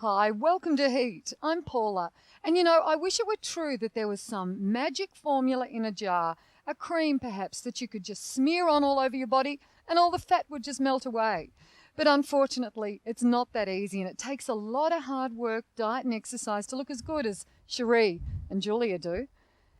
Hi, welcome to Heat. I'm Paula. And I wish it were true that there was some magic formula in a jar, a cream perhaps, that you could just smear on all over your body and all the fat would just melt away. But unfortunately, it's not that easy and it takes a lot of hard work, diet and exercise to look as good as Cherie and Julia do.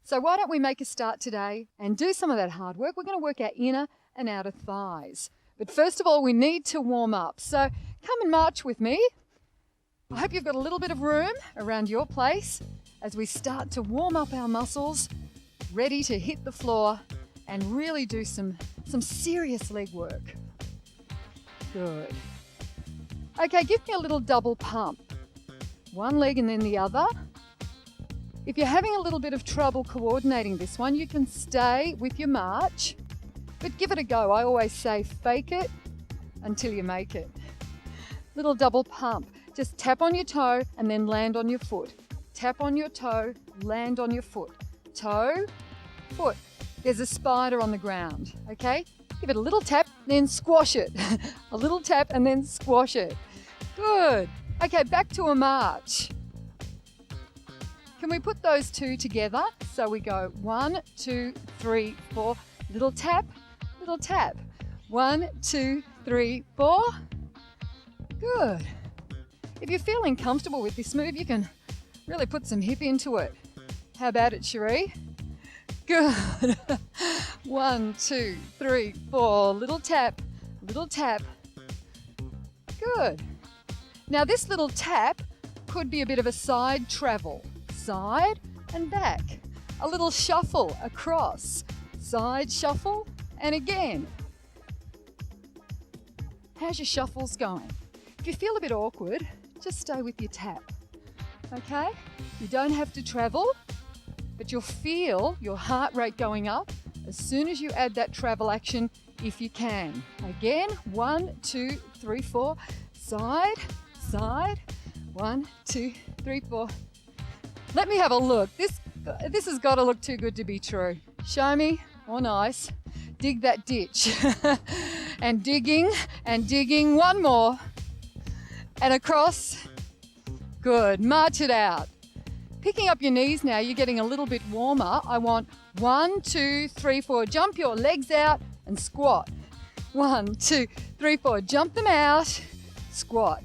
So why don't we make a start today and do some of that hard work? We're going to work our inner and outer thighs. But first of all, we need to warm up. So come and march with me. I hope you've got a little bit of room around your place as we start to warm up our muscles, ready to hit the floor and really do some serious leg work. Good. Okay, give me a little double pump. One leg and then the other. If you're having a little bit of trouble coordinating this one, you can stay with your march, but give it a go. I always say fake it until you make it. Little double pump. Just tap on your toe and then land on your foot. Tap on your toe, land on your foot. Toe, foot. There's a spider on the ground, okay? Give it a little tap, then squash it. A little tap and then squash it. Good. Okay, back to a march. Can we put those two together? So we go 1, 2, 3, 4. Little tap, little tap. 1, 2, 3, 4. Good. If you're feeling comfortable with this move, you can really put some hip into it. How about it, Cherie? Good. 1, 2, 3, 4. Little tap, little tap. Good. Now this little tap could be a bit of a side travel. Side and back. A little shuffle across. Side shuffle and again. How's your shuffles going? If you feel a bit awkward, just stay with your tap, okay? You don't have to travel, but you'll feel your heart rate going up as soon as you add that travel action if you can. Again, 1, 2, 3, 4, side, side, 1, 2, 3, 4. Let me have a look. This has got to look too good to be true. Show me, oh nice. Dig that ditch. and digging, one more. And across. Good. March it out. Picking up your knees now, you're getting a little bit warmer. I want 1, 2, 3, 4. Jump your legs out and squat. 1, 2, 3, 4. Jump them out. Squat.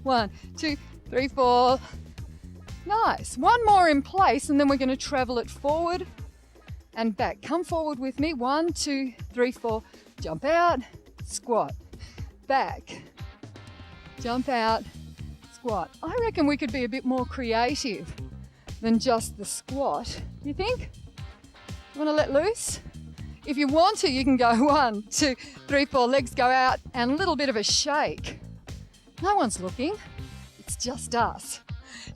1, 2, 3, 4. Nice. One more in place and then we're going to travel it forward and back. Come forward with me. 1, 2, 3, 4. Jump out. Squat. Back. Jump out, squat. I reckon we could be a bit more creative than just the squat. You think? You want to let loose? If you want to, you can go 1, 2, 3, 4, legs go out and a little bit of a shake. No one's looking. It's just us.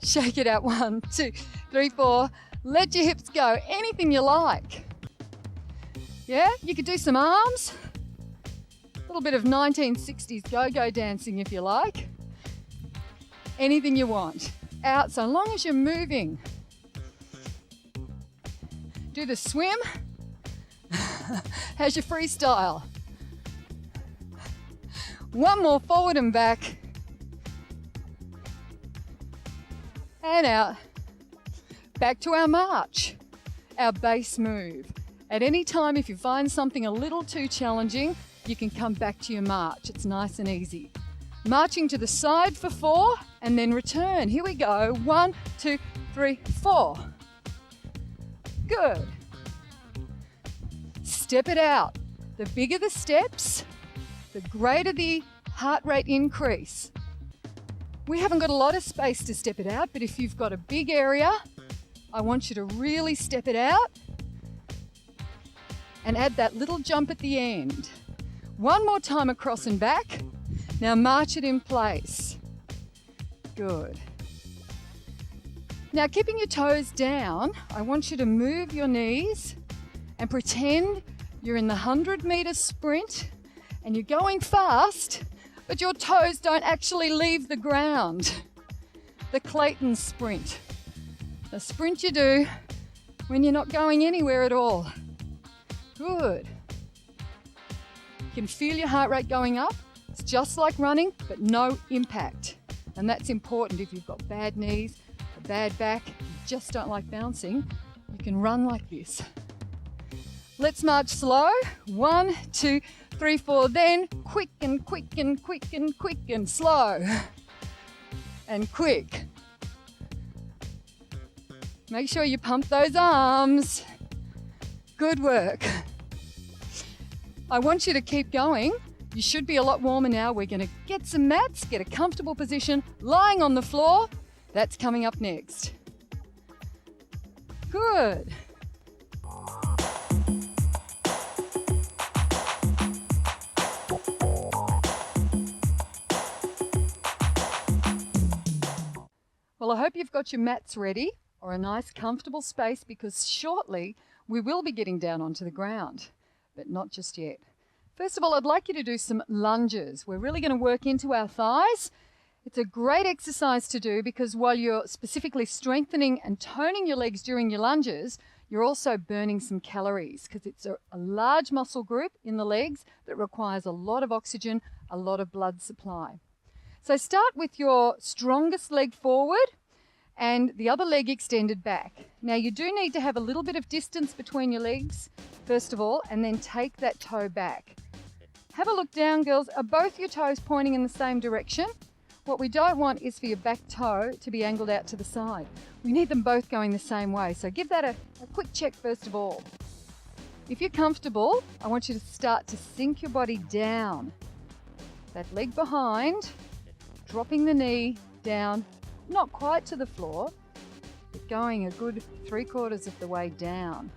Shake it out. 1, 2, 3, 4. Let your hips go. Anything you like. Yeah, you could do some arms. A little bit of 1960s go-go dancing if you like. Anything you want. Out so long as you're moving. Do the swim. How's your freestyle? One more forward and back. And out. Back to our march. Our base move. At any time, if you find something a little too challenging, you can come back to your march. It's nice and easy. Marching to the side for 4 and then return. Here we go. 1, 2, 3, 4. Good. Step it out. The bigger the steps, the greater the heart rate increase. We haven't got a lot of space to step it out, but if you've got a big area, I want you to really step it out and add that little jump at the end. One more time across and back. Now march it in place. Good. Now keeping your toes down, I want you to move your knees and pretend you're in the 100-meter sprint and you're going fast, but your toes don't actually leave the ground. The Clayton sprint. The sprint you do when you're not going anywhere at all. Good. You can feel your heart rate going up. It's just like running, but no impact. And that's important if you've got bad knees, a bad back, you just don't like bouncing, you can run like this. Let's march slow. 1, 2, 3, 4, then quick and quick and quick and quick and slow and quick. Make sure you pump those arms. Good work. I want you to keep going. You should be a lot warmer now. We're going to get some mats, get a comfortable position, lying on the floor. That's coming up next. Good. Well, I hope you've got your mats ready or a nice comfortable space, because shortly we will be getting down onto the ground, but not just yet. First of all, I'd like you to do some lunges. We're really going to work into our thighs. It's a great exercise to do because while you're specifically strengthening and toning your legs during your lunges, you're also burning some calories because it's a large muscle group in the legs that requires a lot of oxygen, a lot of blood supply. So start with your strongest leg forward and the other leg extended back. Now you do need to have a little bit of distance between your legs, first of all, and then take that toe back. Have a look down, girls. Are both your toes pointing in the same direction? What we don't want is for your back toe to be angled out to the side. We need them both going the same way. So give that a quick check first of all. If you're comfortable, I want you to start to sink your body down. That leg behind, dropping the knee down, not quite to the floor, but going a good 3/4 of the way down.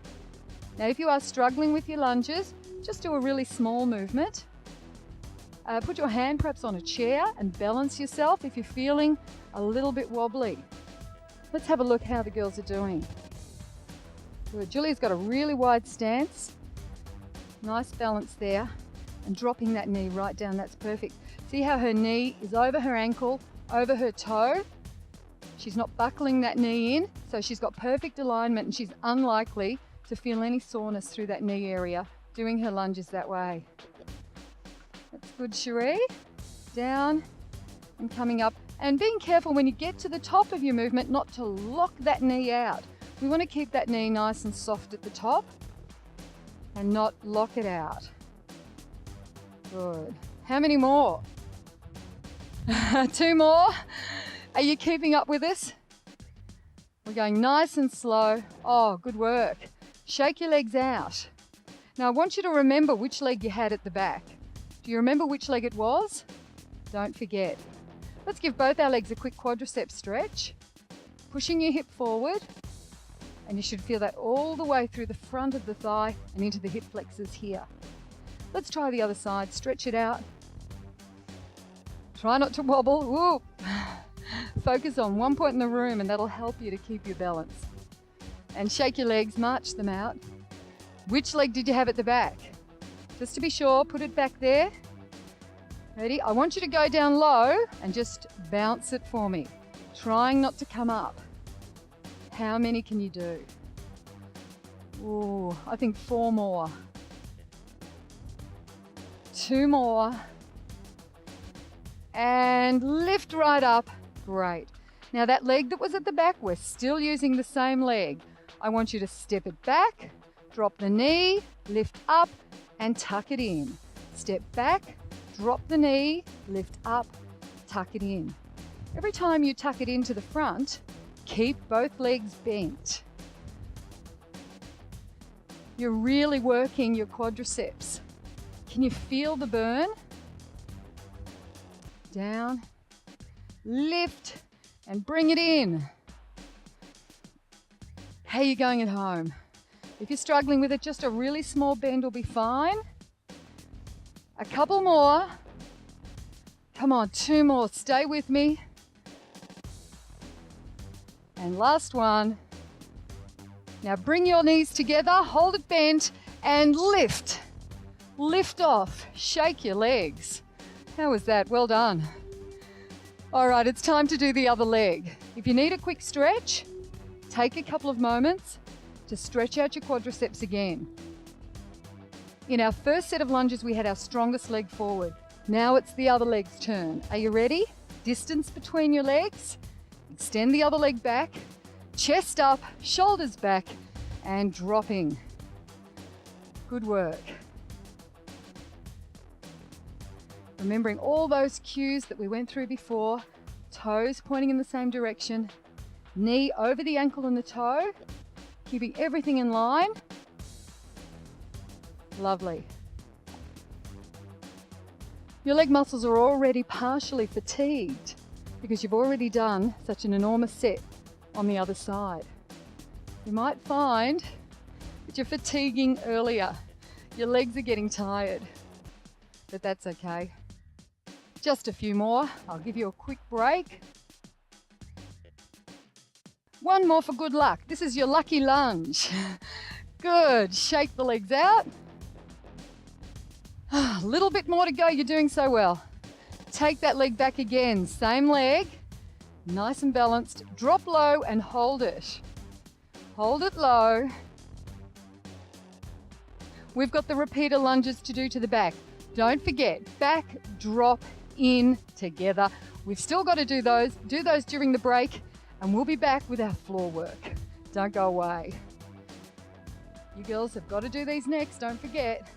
Now, if you are struggling with your lunges, just do a really small movement. Put your hand perhaps on a chair and balance yourself if you're feeling a little bit wobbly. Let's have a look how the girls are doing. Good. Julia's got a really wide stance. Nice balance there. And dropping that knee right down, that's perfect. See how her knee is over her ankle, over her toe? She's not buckling that knee in, so she's got perfect alignment and she's unlikely to feel any soreness through that knee area doing her lunges that way. That's good, Cherie. Down and coming up. And being careful when you get to the top of your movement not to lock that knee out. We want to keep that knee nice and soft at the top and not lock it out. Good. How many more? 2 more. Are you keeping up with us? We're going nice and slow. Oh, good work. Shake your legs out. Now I want you to remember which leg you had at the back. Do you remember which leg it was? Don't forget. Let's give both our legs a quick quadricep stretch. Pushing your hip forward, and you should feel that all the way through the front of the thigh and into the hip flexors here. Let's try the other side. Stretch it out. Try not to wobble. Woo. Focus on one point in the room and that'll help you to keep your balance. And shake your legs, march them out. Which leg did you have at the back? Just to be sure, put it back there. Ready? I want you to go down low and just bounce it for me, trying not to come up. How many can you do? Ooh, I think 4 more. 2 more. And lift right up. Great. Now that leg that was at the back, we're still using the same leg. I want you to step it back, drop the knee, lift up, and tuck it in. Step back, drop the knee, lift up, tuck it in. Every time you tuck it into the front, keep both legs bent. You're really working your quadriceps. Can you feel the burn? Down, lift, and bring it in. How are you going at home? If you're struggling with it, just a really small bend will be fine. A couple more. Come on, 2 more. Stay with me. And last one. Now bring your knees together, hold it bent, and lift. Lift off. Shake your legs. How was that? Well done. All right, it's time to do the other leg. If you need a quick stretch, take a couple of moments to stretch out your quadriceps again. In our first set of lunges, we had our strongest leg forward. Now it's the other leg's turn. Are you ready? Distance between your legs. Extend the other leg back. Chest up, shoulders back, and dropping. Good work. Remembering all those cues that we went through before. Toes pointing in the same direction. Knee over the ankle and the toe. Keeping everything in line. Lovely. Your leg muscles are already partially fatigued because you've already done such an enormous set on the other side. You might find that you're fatiguing earlier. Your legs are getting tired, but that's okay. Just a few more. I'll give you a quick break. One more for good luck. This is your lucky lunge. Good. Shake the legs out. A little bit more to go. You're doing so well. Take that leg back again. Same leg. Nice and balanced. Drop low and hold it. Hold it low. We've got the repeater lunges to do to the back. Don't forget, back, drop, in, together. We've still got to do those. Do those during the break, and we'll be back with our floor work. Don't go away. You girls have got to do these next, don't forget.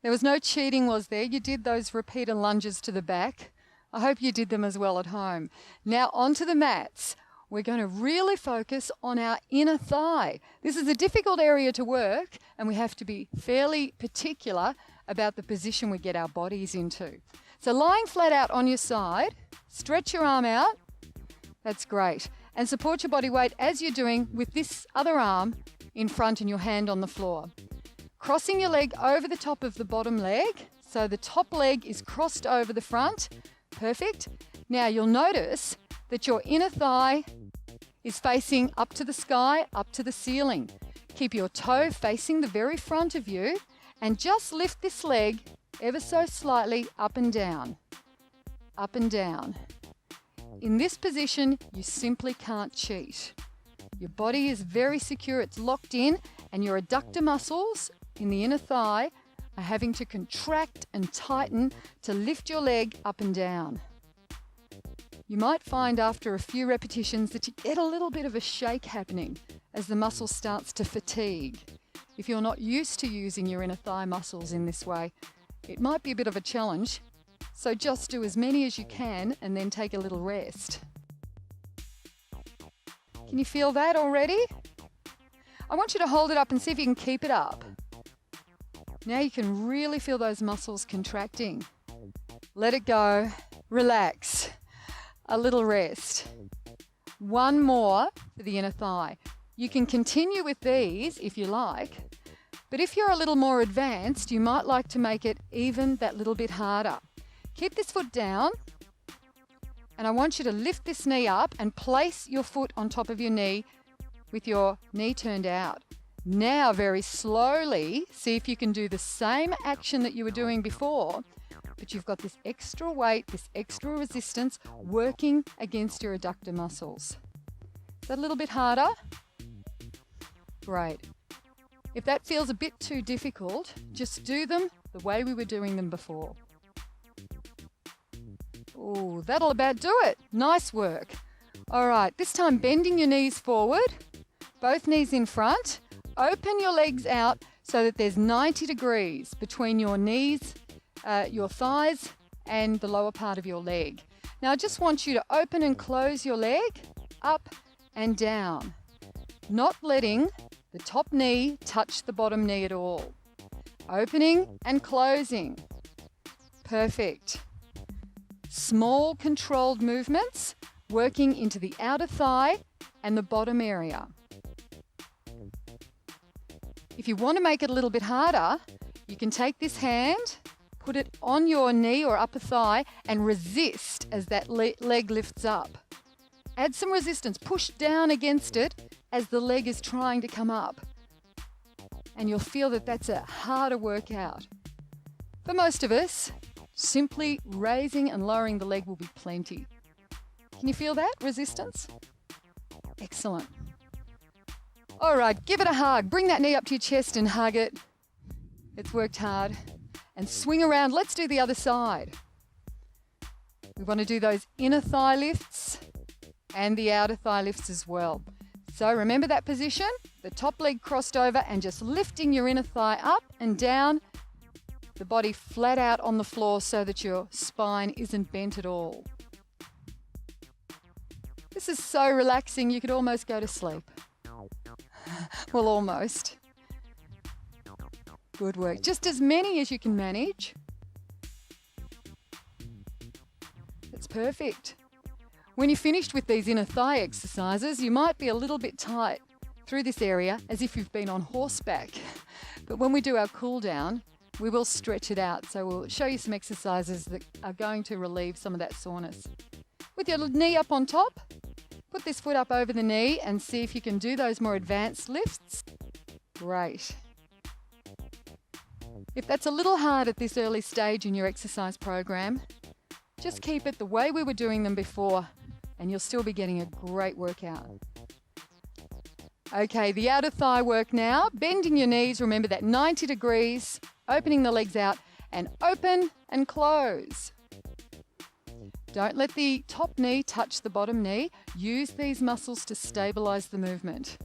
There was no cheating, was there? You did those repeater lunges to the back. I hope you did them as well at home. Now onto the mats. We're going to really focus on our inner thigh. This is a difficult area to work, and we have to be fairly particular about the position we get our bodies into. So lying flat out on your side, stretch your arm out. That's great. And support your body weight as you're doing with this other arm in front and your hand on the floor. Crossing your leg over the top of the bottom leg. So the top leg is crossed over the front. Perfect. Now you'll notice that your inner thigh is facing up to the sky, up to the ceiling. Keep your toe facing the very front of you and just lift this leg ever so slightly up and down. Up and down. In this position, you simply can't cheat. Your body is very secure, it's locked in, and your adductor muscles in the inner thigh are having to contract and tighten to lift your leg up and down. You might find after a few repetitions that you get a little bit of a shake happening as the muscle starts to fatigue. If you're not used to using your inner thigh muscles in this way, it might be a bit of a challenge. So just do as many as you can and then take a little rest. Can you feel that already? I want you to hold it up and see if you can keep it up. Now you can really feel those muscles contracting. Let it go. Relax. A little rest. One more for the inner thigh. You can continue with these if you like, but if you're a little more advanced, you might like to make it even that little bit harder. Keep this foot down, and I want you to lift this knee up and place your foot on top of your knee with your knee turned out. Now, very slowly, see if you can do the same action that you were doing before, but you've got this extra weight, this extra resistance working against your adductor muscles. Is that a little bit harder? Great. If that feels a bit too difficult, just do them the way we were doing them before. Oh, that'll about do it. Nice work. All right, this time bending your knees forward, both knees in front. Open your legs out so that there's 90 degrees between your knees, your thighs, and the lower part of your leg. Now I just want you to open and close your leg, up and down, not letting the top knee touch the bottom knee at all. Opening and closing. Perfect. Small controlled movements working into the outer thigh and the bottom area. If you want to make it a little bit harder, you can take this hand, put it on your knee or upper thigh and resist as that leg lifts up. Add some resistance, push down against it as the leg is trying to come up. And you'll feel that that's a harder workout. For most of us, simply raising and lowering the leg will be plenty. Can you feel that resistance? Excellent. All right, give it a hug. Bring that knee up to your chest and hug it. It's worked hard. And swing around. Let's do the other side. We want to do those inner thigh lifts and the outer thigh lifts as well. So remember that position, the top leg crossed over and just lifting your inner thigh up and down, the body flat out on the floor so that your spine isn't bent at all. This is so relaxing, you could almost go to sleep. Well, almost. Good work. Just as many as you can manage. That's perfect. When you're finished with these inner thigh exercises, you might be a little bit tight through this area as if you've been on horseback. But when we do our cool down, we will stretch it out. So we'll show you some exercises that are going to relieve some of that soreness. With your knee up on top, put this foot up over the knee and see if you can do those more advanced lifts. Great. If that's a little hard at this early stage in your exercise program, just keep it the way we were doing them before and you'll still be getting a great workout. Okay, the outer thigh work now. Bending your knees, remember that 90 degrees, opening the legs out and open and close. Don't let the top knee touch the bottom knee. Use these muscles to stabilize the movement.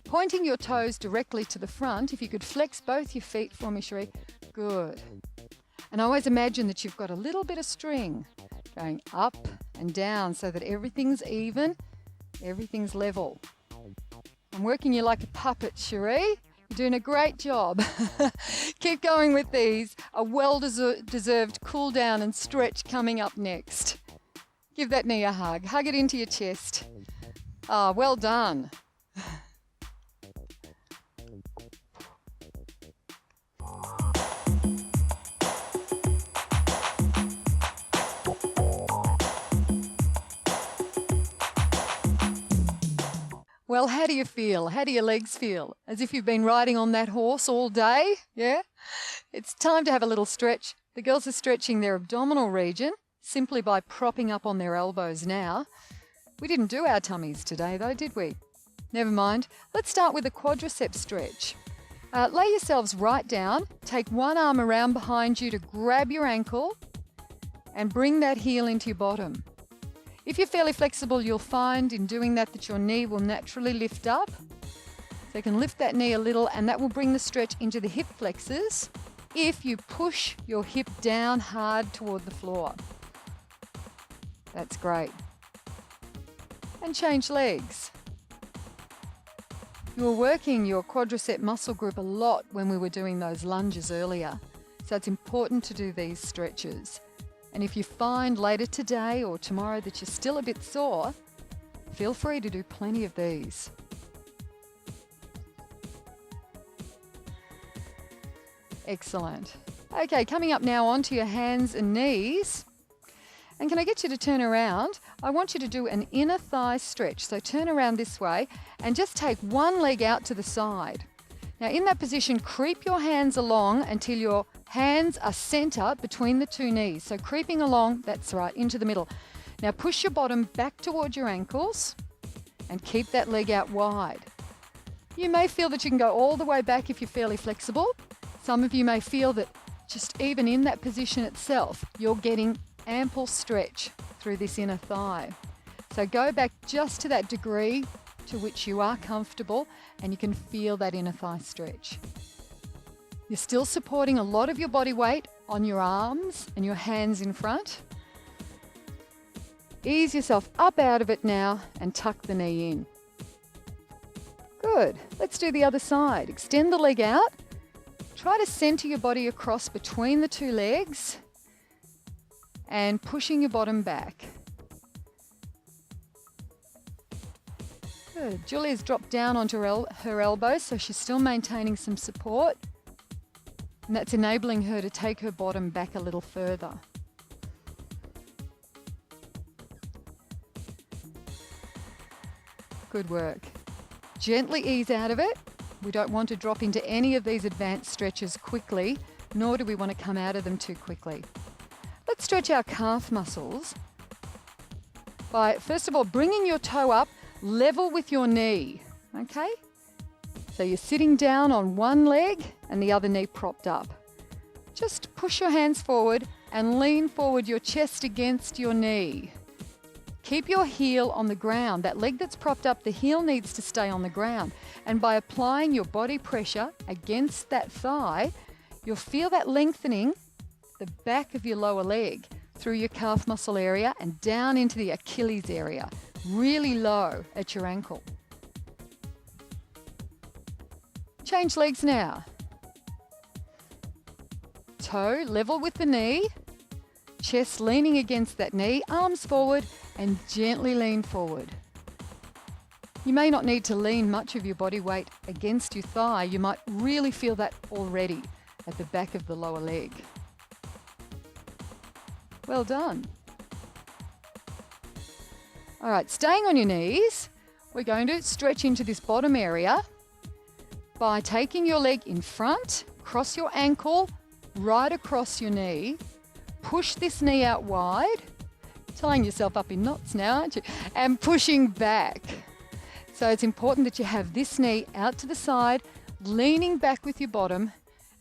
Pointing your toes directly to the front. If you could flex both your feet for me, Cherie. Good. And always imagine that you've got a little bit of string going up and down so that everything's even, everything's level. I'm working you like a puppet, Cherie. You're doing a great job. Keep going with these. A well-deserved cool down and stretch coming up next. Give that knee a hug. Hug it into your chest. Ah, well done. Well, how do you feel? How do your legs feel? As if you've been riding on that horse all day? Yeah? It's time to have a little stretch. The girls are stretching their abdominal region simply by propping up on their elbows now. We didn't do our tummies today though, did we? Never mind. Let's start with a quadricep stretch. Lay yourselves right down. Take one arm around behind you to grab your ankle and bring that heel into your bottom. If you're fairly flexible, you'll find in doing that your knee will naturally lift up. So you can lift that knee a little and that will bring the stretch into the hip flexors if you push your hip down hard toward the floor. That's great. And change legs. You were working your quadricep muscle group a lot when we were doing those lunges earlier. So it's important to do these stretches. And if you find later today or tomorrow that you're still a bit sore, feel free to do plenty of these. Excellent. Okay, coming up now onto your hands and knees. And can I get you to turn around? I want you to do an inner thigh stretch. So turn around this way and just take one leg out to the side. Now in that position, creep your hands along until your hands are center between the two knees. So creeping along, that's right, into the middle. Now push your bottom back towards your ankles and keep that leg out wide. You may feel that you can go all the way back if you're fairly flexible. Some of you may feel that just even in that position itself, you're getting ample stretch through this inner thigh. So go back just to that degree to which you are comfortable and you can feel that inner thigh stretch. You're still supporting a lot of your body weight on your arms and your hands in front. Ease yourself up out of it now and tuck the knee in. Good. Let's do the other side. Extend the leg out. Try to center your body across between the two legs and pushing your bottom back. Good. Julia's dropped down onto her elbows, so she's still maintaining some support. And that's enabling her to take her bottom back a little further. Good work. Gently ease out of it. We don't want to drop into any of these advanced stretches quickly, nor do we want to come out of them too quickly. Let's stretch our calf muscles by, first of all, bringing your toe up, level with your knee, okay? So you're sitting down on one leg and the other knee propped up. Just push your hands forward and lean forward, your chest against your knee. Keep your heel on the ground. That leg that's propped up, the heel needs to stay on the ground. And by applying your body pressure against that thigh, you'll feel that lengthening the back of your lower leg through your calf muscle area and down into the Achilles area, really low at your ankle. Change legs now. Toe level with the knee, chest leaning against that knee, arms forward and gently lean forward. You may not need to lean much of your body weight against your thigh. You might really feel that already at the back of the lower leg. Well done. All right, staying on your knees, we're going to stretch into this bottom area by taking your leg in front, cross your ankle, right across your knee, push this knee out wide, tying yourself up in knots now, aren't you? And pushing back. So it's important that you have this knee out to the side, leaning back with your bottom,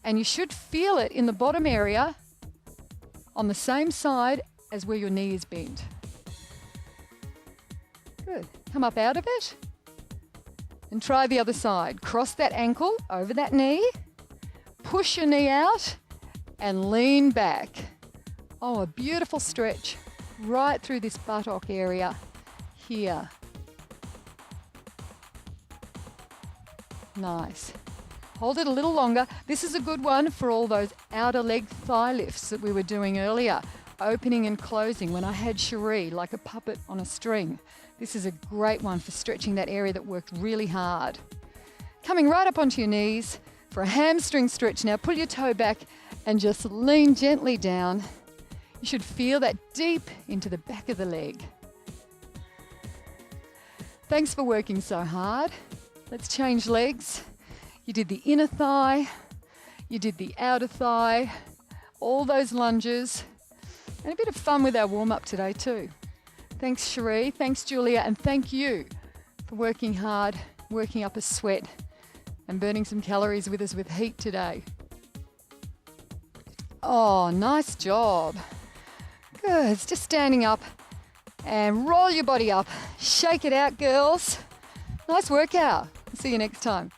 and you should feel it in the bottom area on the same side as where your knee is bent. Good. Come up out of it and try the other side. Cross that ankle over that knee, push your knee out and lean back. Oh, a beautiful stretch right through this buttock area here. Nice. Hold it a little longer. This is a good one for all those outer leg thigh lifts that we were doing earlier, opening and closing when I had Cherie like a puppet on a string. This is a great one for stretching that area that worked really hard. Coming right up onto your knees for a hamstring stretch now. Pull your toe back and just lean gently down. You should feel that deep into the back of the leg. Thanks for working so hard. Let's change legs. You did the inner thigh, you did the outer thigh, all those lunges, and a bit of fun with our warm-up today too. Thanks Cherie, thanks Julia, and thank you for working hard, working up a sweat and burning some calories with us with heat today. Oh, nice job. Good, it's just standing up and roll your body up. Shake it out, girls. Nice workout. See you next time.